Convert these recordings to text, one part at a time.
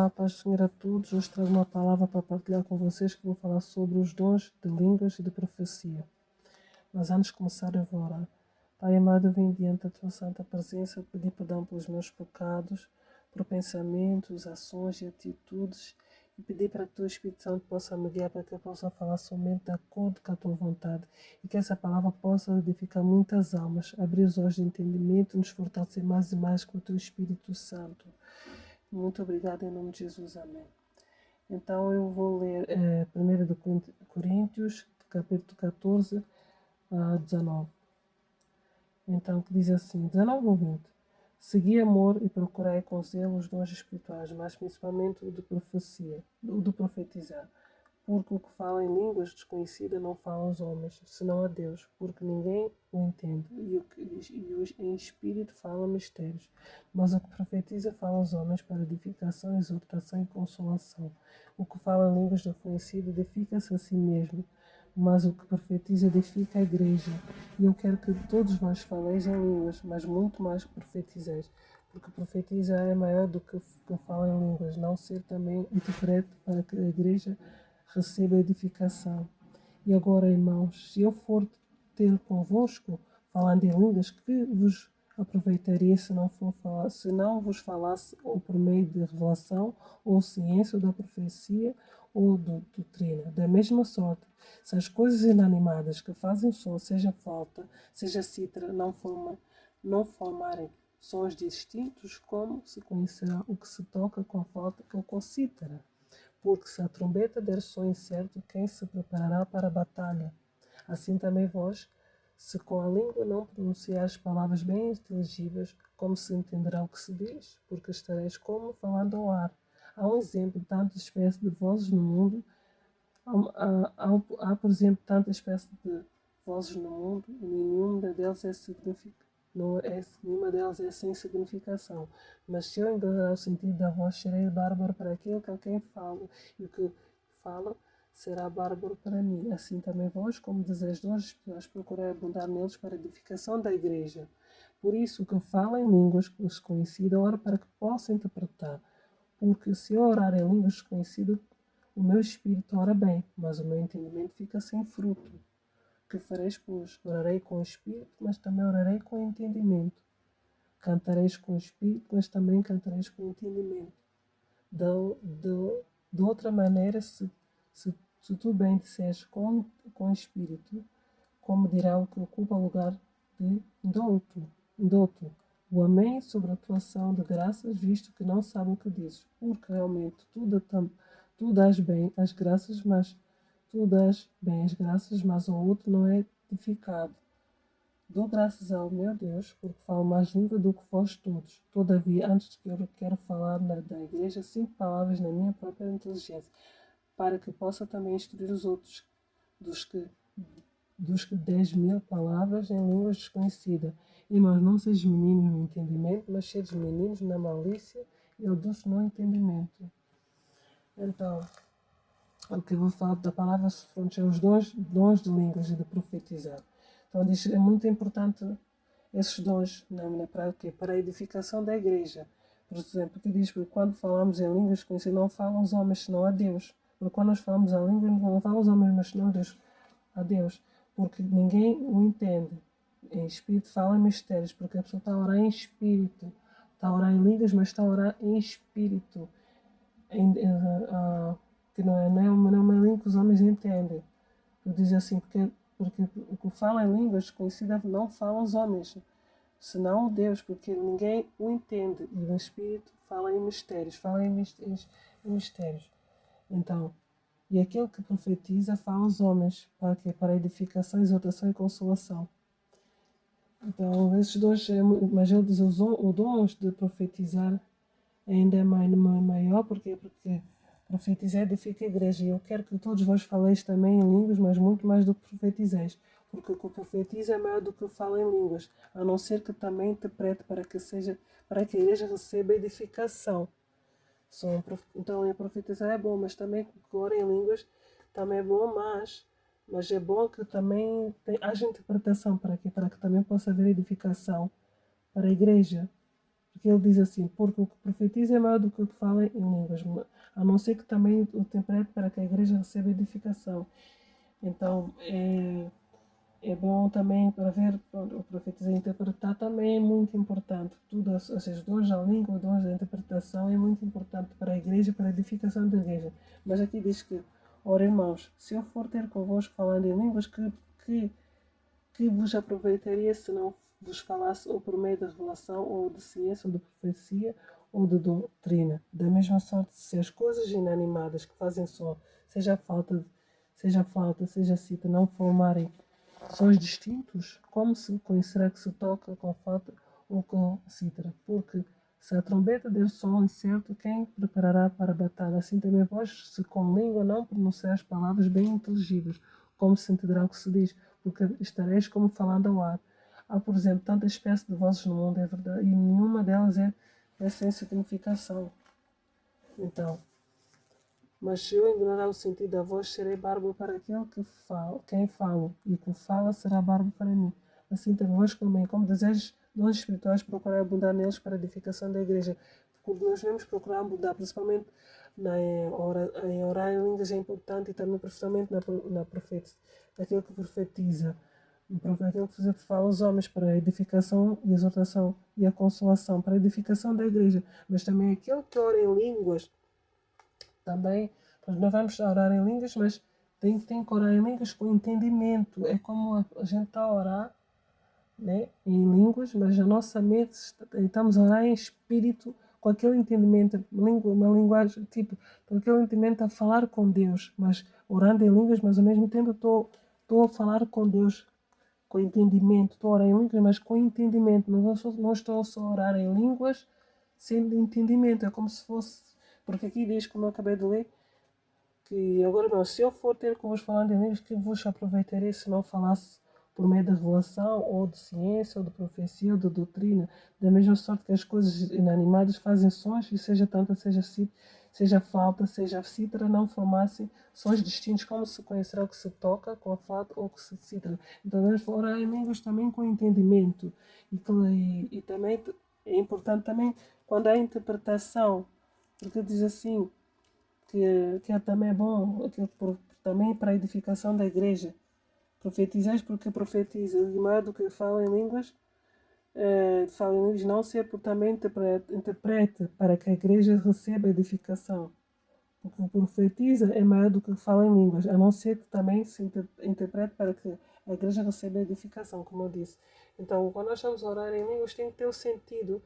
Olá, paz do Senhor a todos. Hoje trago uma palavra para partilhar com vocês que vou falar sobre os dons de línguas e de profecia. Mas antes de começar eu vou orar. Pai amado, eu vim diante da tua santa presença pedir perdão pelos meus pecados, por pensamentos, ações e atitudes e pedir para que o teu Espírito Santo possa me guiar para que eu possa falar somente de acordo com a tua vontade e que essa palavra possa edificar muitas almas, abrir os olhos de entendimento e nos fortalecer mais e mais com o teu Espírito Santo. Muito obrigada em nome de Jesus, amém. Então eu vou ler 1 de Coríntios, capítulo 14 a 19. Então que diz assim, 19 ou 20. Segui amor e procurai com zelo os dons espirituais, mas principalmente o de profecia, o de profetizar. Porque o que fala em línguas desconhecidas não fala aos homens, senão a Deus, porque ninguém o entende, e em espírito fala mistérios. Mas o que profetiza fala aos homens para edificação, exortação e consolação. O que fala em línguas desconhecidas edifica-se a si mesmo, mas o que profetiza edifica a igreja. E eu quero que todos vós faleis em línguas, mas muito mais que profetizeis, porque profetizar é maior do que fala em línguas, não ser também interprete para que a igreja receba edificação. E agora, irmãos, se eu for ter convosco, falando em línguas, que vos aproveitaria se não vos falasse ou por meio de revelação, ou ciência, ou da profecia, ou doutrina. Da mesma sorte, se as coisas inanimadas que fazem som, seja flauta, seja cítara, não formarem sons distintos, como se conhecerá o que se toca com a flauta ou com a cítara? Porque se a trombeta der som incerto, quem se preparará para a batalha? Assim também vós, se com a língua não pronunciares palavras bem inteligíveis, como se entenderá o que se diz? Porque estareis como falando ao ar. Há um exemplo de tantas espécies de vozes no mundo. Por exemplo, tantas espécies de vozes no mundo e nenhuma delas é nenhuma delas é sem significação. Mas se eu enganar o sentido da voz, serei bárbaro para aquele que a quem falo, e o que fala será bárbaro para mim. Assim também vós, como desejos dons espirituais, procurai abundar neles para a edificação da igreja. Por isso, o que fala em línguas desconhecidas, ora para que possa interpretar. Porque se eu orar em línguas desconhecidas, o meu espírito ora bem, mas o meu entendimento fica sem fruto. Que fareis, pois? Orarei com o espírito, mas também orarei com o entendimento. Cantareis com o espírito, mas também cantareis com o entendimento. De outra maneira, se tu bem disseres com o espírito, como dirá o que ocupa o lugar de indouto? O amém sobre a tua ação de graças, visto que não sabe o que dizes, porque realmente tu dás bem as graças, mas ao outro não é edificado. Dou graças ao meu Deus, porque falo mais língua do que vós todos. Todavia, antes de que eu quero falar da igreja 5 palavras na minha própria inteligência, para que possa também instruir os outros dos que 10.000 palavras em línguas desconhecidas. Irmãos, não sejam meninos no entendimento, mas sejam meninos na malícia e adultos no entendimento. Então, o que eu vou falar da palavra são os dons de línguas e de profetizar. Então, diz, é muito importante esses dons para a edificação da igreja. Por exemplo, que diz que quando falamos em línguas desconhecidas, não falam os homens, senão a Deus. Porque quando nós falamos a língua, não falam os homens, mas senão a Deus. Porque ninguém o entende. Em espírito fala em mistérios, porque a pessoa está a orar em espírito. Está a orar em línguas, mas está a orar em espírito. Que não é uma língua que os homens entendem. Eu diz assim, porque o que fala em línguas desconhecidas não fala aos homens, senão Deus, porque ninguém o entende. E o Espírito fala em mistérios, mistérios. Então, e aquele que profetiza fala aos homens, para quê? Para edificação, exortação e consolação. Então, esses dois, mas ele diz, o dom de profetizar ainda é maior, porque profetizar edifica a igreja. E eu quero que todos vós faleis também em línguas, mas muito mais do que profetizeis. Porque o que profetiza é maior do que fala em línguas, a não ser que também interprete para que a igreja receba edificação. Então, profetizar é bom, mas também que ora em línguas também é bom, mas é bom que também haja interpretação para que também possa haver edificação para a igreja. Porque ele diz assim, porque o que profetiza é maior do que o que fala em línguas, a não ser que também o interprete para que a igreja receba edificação. Então, é bom também para ver, o profetizar e interpretar também é muito importante. Tudo, os dons da língua, os dons da interpretação é muito importante para a igreja, para a edificação da igreja. Mas aqui diz que, ora irmãos, se eu for ter convosco falando em línguas, que, que vos aproveitaria se não vos falasse ou por meio da revelação, ou de ciência, ou de profecia, ou de doutrina? Da mesma sorte, se as coisas inanimadas que fazem som, seja flauta, seja cita, não formarem sons distintos, como se conhecerá que se toca com flauta ou com cítara? Porque se a trombeta der som incerto, quem preparará para a batalha? Assim também vós, se com língua não pronunciais palavras bem inteligíveis, como se entenderá o que se diz, porque estareis como falando ao ar. Há, por exemplo, tantas espécies de vozes no mundo, é verdade, e nenhuma delas é sem significação. Então, mas se eu ignorar o sentido da voz, serei bárbaro para aquele que fala, quem fala, e o que fala será bárbaro para mim. Assim também vós também, como desejos dons espirituais, procurar abundar neles para a edificação da igreja. Porque nós devemos procurar abundar, principalmente em orar em línguas é importante, e também principalmente na profecia, daquele que profetiza. Aquele que fala aos homens para a edificação e exortação e a consolação, para a edificação da igreja. Mas também aquele que ora em línguas, também, pois não vamos orar em línguas, mas tem que orar em línguas com entendimento. É como a gente está a orar, né, em línguas, mas a nossa mente estamos a orar em espírito, com aquele entendimento, uma linguagem, tipo, com aquele entendimento a falar com Deus, mas orando em línguas, mas ao mesmo tempo estou a falar com Deus com entendimento. Estou a orar em línguas, mas com entendimento. Não estou só a orar em línguas sem entendimento. É como se fosse. Porque aqui diz, como eu acabei de ler, que agora não, se eu for ter com vos falando em línguas, que vos aproveitarei se não falasse por meio da revelação, ou de ciência, ou de profecia, ou de doutrina, da mesma sorte que as coisas inanimadas fazem sons, e seja tanta, seja flauta, seja cítara, não formassem sons distintos, como se conhecerá o que se toca com a flauta ou o que se cítara. Então devemos orar em línguas também com entendimento. E também é importante também quando há interpretação, porque diz assim, que também é bom, também para a edificação da igreja. Profetizais porque profetiza, e mais do que fala em línguas, fala em línguas, não ser por também interprete para que a igreja receba edificação. Porque o profetiza é maior do que fala em línguas, a não ser que também se interprete para que a igreja receba edificação, como eu disse. Então, quando nós estamos a orar em línguas, tem que ter o sentido.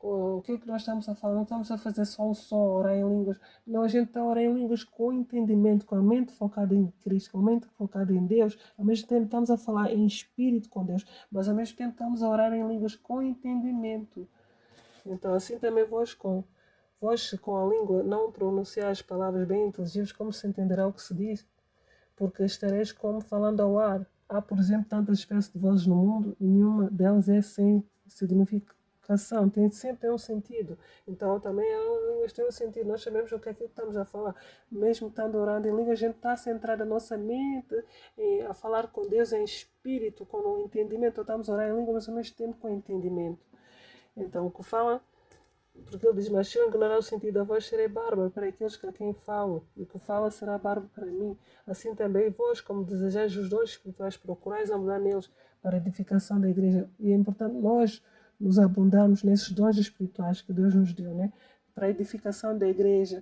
O que é que nós estamos a falar? Não estamos a fazer só o som, orar em línguas. Não, a gente está a orar em línguas com entendimento, com a mente focada em Cristo, com a mente focada em Deus. Ao mesmo tempo estamos a falar em espírito com Deus, mas ao mesmo tempo estamos a orar em línguas com entendimento. Então, assim também vós com a língua não pronunciar as palavras bem inteligíveis, como se entenderá o que se diz, porque estareis como falando ao ar. Há, por exemplo, tantas espécies de vozes no mundo e nenhuma delas é sem significação, sempre tem um sentido. Então também as línguas têm um sentido, nós sabemos o que é que estamos a falar. Mesmo estando orando em língua, a gente está a centrar a nossa mente a falar com Deus em espírito, com o entendimento. Então, estamos a orar em língua, mas ao mesmo tempo com entendimento. Então o que fala, porque ele diz, mas se eu ignorar o sentido da voz, serei bárbaro para aqueles a quem falo, e o que fala será bárbaro para mim. Assim também vós, como desejais os dons espirituais, procurais abundar neles para a edificação da igreja. E é importante nós nos abundarmos nesses dons espirituais que Deus nos deu, né? Para a edificação da igreja.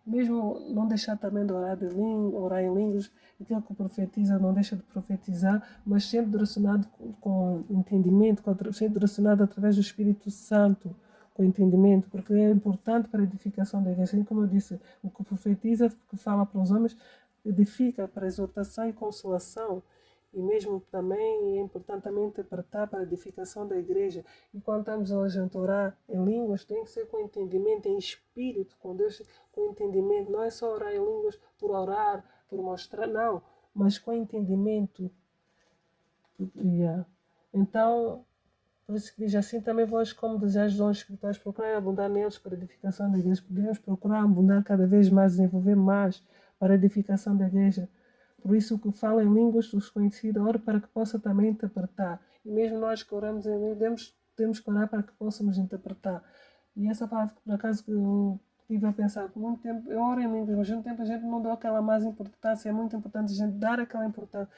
Mesmo não deixar também de orar em línguas, aquilo que profetiza não deixa de profetizar, mas sempre direcionado com entendimento, sempre direcionado através do Espírito Santo, com entendimento, porque é importante para a edificação da igreja. Assim como eu disse, o que profetiza, que fala para os homens, edifica para exortação e consolação. E mesmo também é importante também interpretar para a edificação da igreja. E quando estamos hoje a orar em línguas, tem que ser com entendimento, em espírito, com Deus, com entendimento. Não é só orar em línguas por orar, por mostrar, não, mas com entendimento. Yeah. Então, por isso que diz assim, também vós, como desejais dons espirituais, procurai abundar neles para a edificação da igreja. Podemos procurar abundar cada vez mais, desenvolver mais para a edificação da igreja. Por isso, o que fala em línguas desconhecidas, ora para que possa também interpretar. E mesmo nós que oramos em línguas, devemos temos que orar para que possamos interpretar. E essa palavra, por acaso, que eu estive a pensar por muito tempo, eu oro em línguas, mas ao mesmo tempo a gente não dá aquela mais importância, é muito importante a gente dar aquela importância.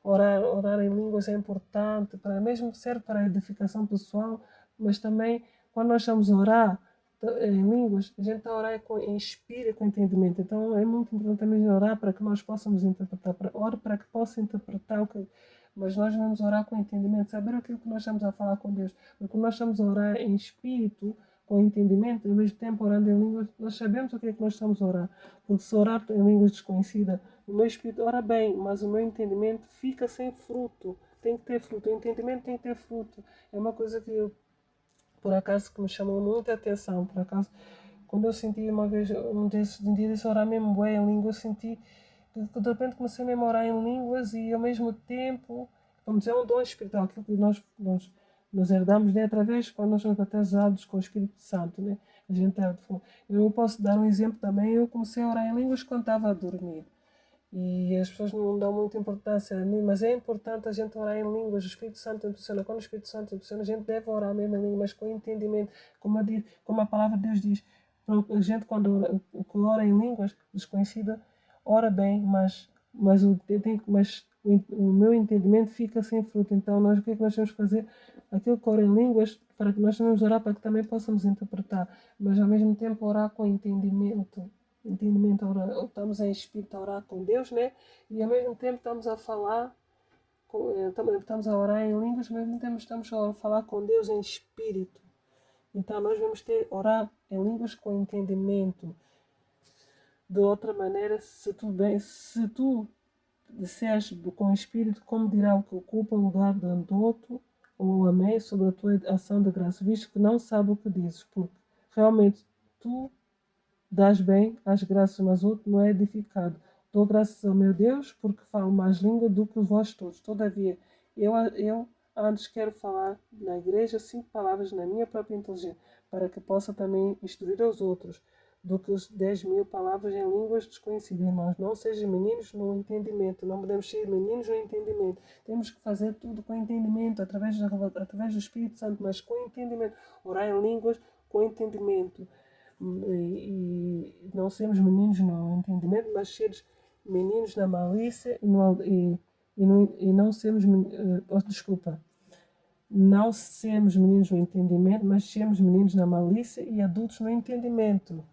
Orar em línguas é importante, mesmo serve para a edificação pessoal, mas também quando nós estamos a orar em línguas, a gente está a orar em espírito, com entendimento. Então é muito importante também orar para que nós possamos interpretar, orar para que possa interpretar o que. Mas nós vamos orar com entendimento, saber aquilo que nós estamos a falar com Deus. Porque nós estamos a orar em espírito, com entendimento, e ao mesmo tempo orando em línguas, nós sabemos o que é que nós estamos a orar. Porque se orar em línguas desconhecidas, o meu espírito ora bem, mas o meu entendimento fica sem fruto. Tem que ter fruto. O entendimento tem que ter fruto. É uma coisa que eu, por acaso, que me chamou muita atenção. Por acaso, quando eu senti uma vez, um dia desse orar mesmo bem em língua, eu senti que de repente comecei mesmo a orar em línguas e ao mesmo tempo, vamos dizer, é um dom espiritual, aquilo que nós herdamos, né, através quando nós somos batizados com o Espírito Santo, né? A gente eu posso dar um exemplo também. Eu comecei a orar em línguas quando estava a dormir. E as pessoas não dão muita importância a mim, mas é importante a gente orar em línguas. O Espírito Santo impulsiona. Quando o Espírito Santo impulsiona, a gente deve orar mesmo em línguas, mas com entendimento, como a palavra de Deus diz. A gente, quando ora em línguas desconhecida, ora bem, mas o meu entendimento fica sem fruto. Então, o que é que nós temos que fazer? Aquilo que ora em línguas, para que nós também orar, para que também possamos interpretar, mas ao mesmo tempo orar com entendimento. Estamos em espírito a orar com Deus, né? E ao mesmo tempo estamos a falar, estamos a orar em línguas, mas ao mesmo tempo estamos a falar com Deus em espírito. Então nós vamos orar em línguas com entendimento. De outra maneira, se tu disseres com espírito, como dirá o que ocupa o lugar de outro, ou amém sobre a tua ação de graça, visto que não sabe o que dizes, porque realmente tu dás bem às graças, mas outro não é edificado. Dou graças ao meu Deus, porque falo mais língua do que vós todos. Todavia, eu antes quero falar na igreja 5 palavras na minha própria inteligência, para que possa também instruir aos outros, do que os 10.000 palavras em línguas desconhecidas. Irmãos, não sejam meninos no entendimento, não podemos ser meninos no entendimento. Temos que fazer tudo com entendimento, através do Espírito Santo, mas com entendimento. Orar em línguas com entendimento. E não sermos meninos no entendimento, mas seres meninos na malícia e não sermos, desculpa, não sermos meninos no entendimento, mas sermos meninos na malícia e adultos no entendimento.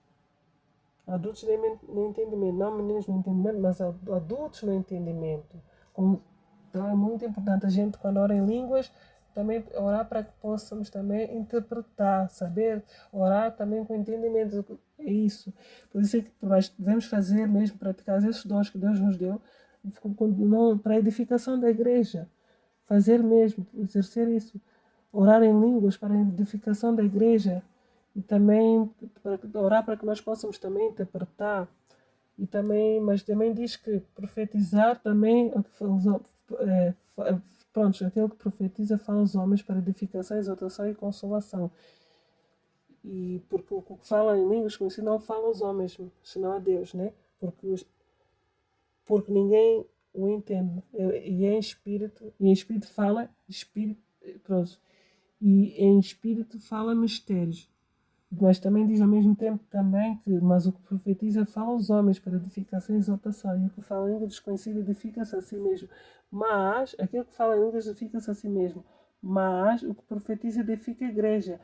Adultos no entendimento, não meninos no entendimento, mas adultos no entendimento. Então é muito importante a gente, quando ora em línguas, também orar para que possamos também interpretar, saber orar também com entendimento. É isso. Por isso é que nós devemos fazer mesmo, praticar esses dons que Deus nos deu para a edificação da igreja. Fazer mesmo, exercer isso. Orar em línguas para a edificação da igreja. E também orar para que nós possamos também interpretar. E também, mas também diz que profetizar também, pronto, aquele que profetiza fala aos homens para edificação, exaltação e consolação. E porque o que fala em línguas como se não fala aos homens, senão a Deus, né? Porque ninguém o entende. E em espírito fala, pronto, e em espírito fala mistérios. Mas também diz ao mesmo tempo também que, mas o que profetiza fala aos homens para edificação e exaltação, e o que fala em língua desconhecida edifica-se a si mesmo. Mas, aquele que fala em línguas edifica-se a si mesmo. Mas o que profetiza edifica a igreja.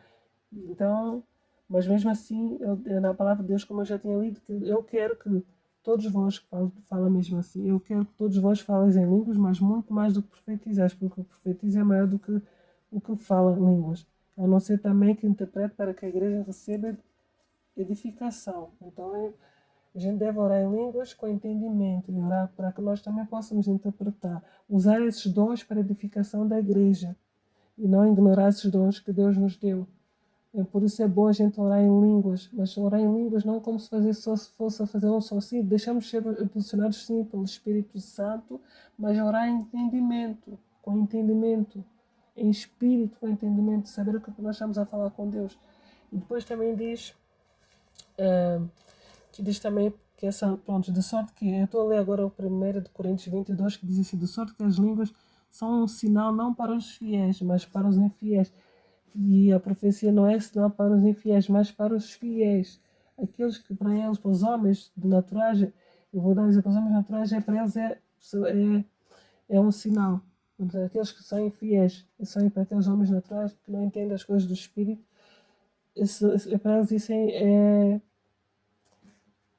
Então, mas mesmo assim, na palavra de Deus, como eu já tinha lido, que eu quero que todos vós, fala mesmo assim, eu quero que todos vós falem em línguas, mas muito mais do que profetizais, porque o que profetiza é maior do que o que fala em línguas. A não ser também que interprete para que a igreja receba edificação. Então, a gente deve orar em línguas com entendimento e orar para que nós também possamos interpretar. Usar esses dons para a edificação da igreja e não ignorar esses dons que Deus nos deu. Por isso é bom a gente orar em línguas, mas orar em línguas não como se fosse a fazer um som. Sim, deixamos de ser impulsionados sim pelo Espírito Santo, mas orar em entendimento, com entendimento, em espírito, com entendimento, saber o que nós estamos a falar com Deus. E depois também diz também que pronto, de sorte que, eu estou a ler agora o 1 de Coríntios 22, que diz assim, de sorte que as línguas são um sinal não para os fiéis, mas para os infiéis. E a profecia não é sinal para os infiéis, mas para os fiéis. Aqueles que para eles, para os homens de naturais, eu vou dar um exemplo, para os homens naturais, para eles é um sinal. Aqueles que são infiéis, são para aqueles homens naturais que não entendem as coisas do Espírito, para eles isso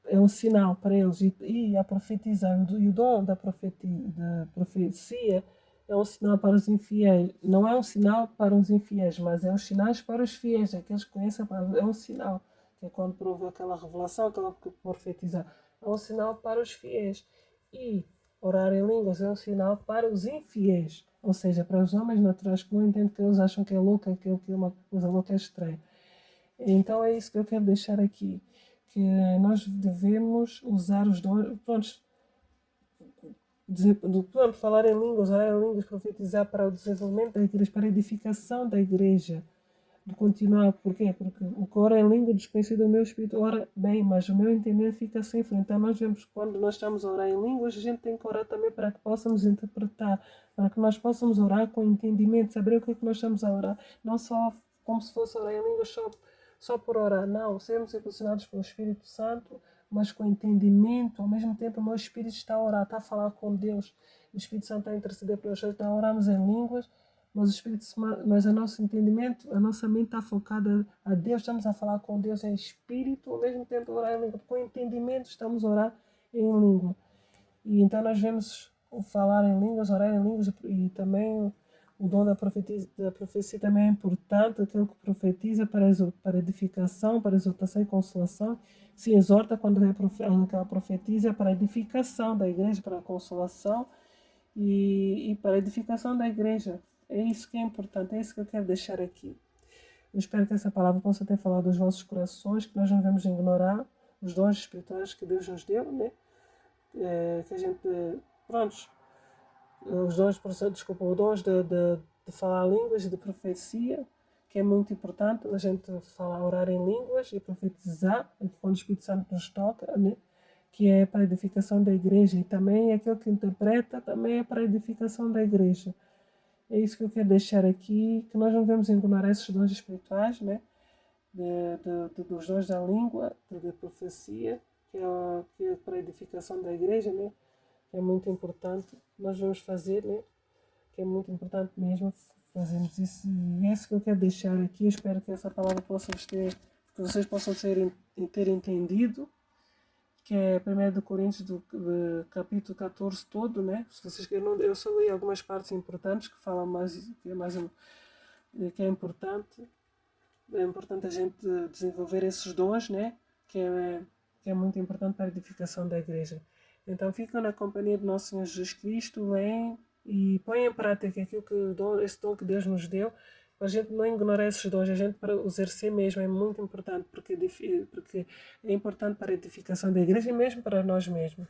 é um sinal para eles. E a profetizar, e o dom da profecia é um sinal para os infiéis. Não é um sinal para os infiéis, mas é um sinal para os fiéis, aqueles que conhecem, é um sinal. Que é quando provou aquela revelação, aquela profetizar. É um sinal para os fiéis. E orar em línguas é um sinal para os infiéis. Ou seja, para os homens naturais que não entendem, que eles acham que é louca, que é uma coisa louca, é estranha. Então é isso que eu quero deixar aqui, que nós devemos usar os dons, pronto, falar em línguas, orar em línguas, profetizar para o desenvolvimento da igreja, para a edificação da igreja, de continuar, porquê? Porque o que ora em língua desconhecido o meu espírito ora bem, mas o meu entendimento fica sem frente. Então nós vemos que quando nós estamos a orar em línguas, a gente tem que orar também para que possamos interpretar, para que nós possamos orar com entendimento, saber o que é que nós estamos a orar, não só como se fosse orar em línguas só por orar, não, sermos impulsionados pelo Espírito Santo, mas com entendimento, ao mesmo tempo o meu espírito está a orar, está a falar com Deus, o Espírito Santo está a interceder pelas pessoas, então oramos em línguas, mas o Espírito, mas o nosso entendimento, a nossa mente está focada a Deus, estamos a falar com Deus em espírito, ao mesmo tempo orar em língua, com entendimento estamos a orar em língua. E então nós vemos o falar em línguas, orar em línguas e também o dom da profecia também é importante, aquele que profetiza para edificação, para exortação e consolação. Se exorta quando ela profetiza para edificação da igreja, para a consolação e para a edificação da igreja. É isso que é importante, é isso que eu quero deixar aqui. Eu espero que essa palavra possa ter falado aos vossos corações, que nós não devemos ignorar os dons espirituais que Deus nos deu, né? Que a gente, prontos, os dons, desculpa, os dons de falar línguas e de profecia, que é muito importante a gente falar, orar em línguas e profetizar, quando o Espírito Santo nos toca, né? Que é para a edificação da igreja, e também aquele que interpreta também é para a edificação da igreja. É isso que eu quero deixar aqui, que nós não devemos ignorar esses dons espirituais, né? Dos dons da língua, da profecia, que é para a edificação da igreja, né? Que é muito importante. Nós vamos fazer, né? Que é muito importante mesmo fazermos isso. E é isso que eu quero deixar aqui. Eu espero que essa palavra possa que vocês possam ter entendido, que é 1 Coríntios do capítulo 14 todo, né? Se vocês querem, eu só li algumas partes importantes que falam mais, que é importante. É importante a gente desenvolver esses dons, né? Que é muito importante para a edificação da igreja. Então ficam na companhia do nosso Senhor Jesus Cristo, leem e põem em prática aquilo esse dom que Deus nos deu, para a gente não ignorar esses dons, a gente para os exercer mesmo é muito importante, porque é importante para a edificação da igreja e mesmo para nós mesmos.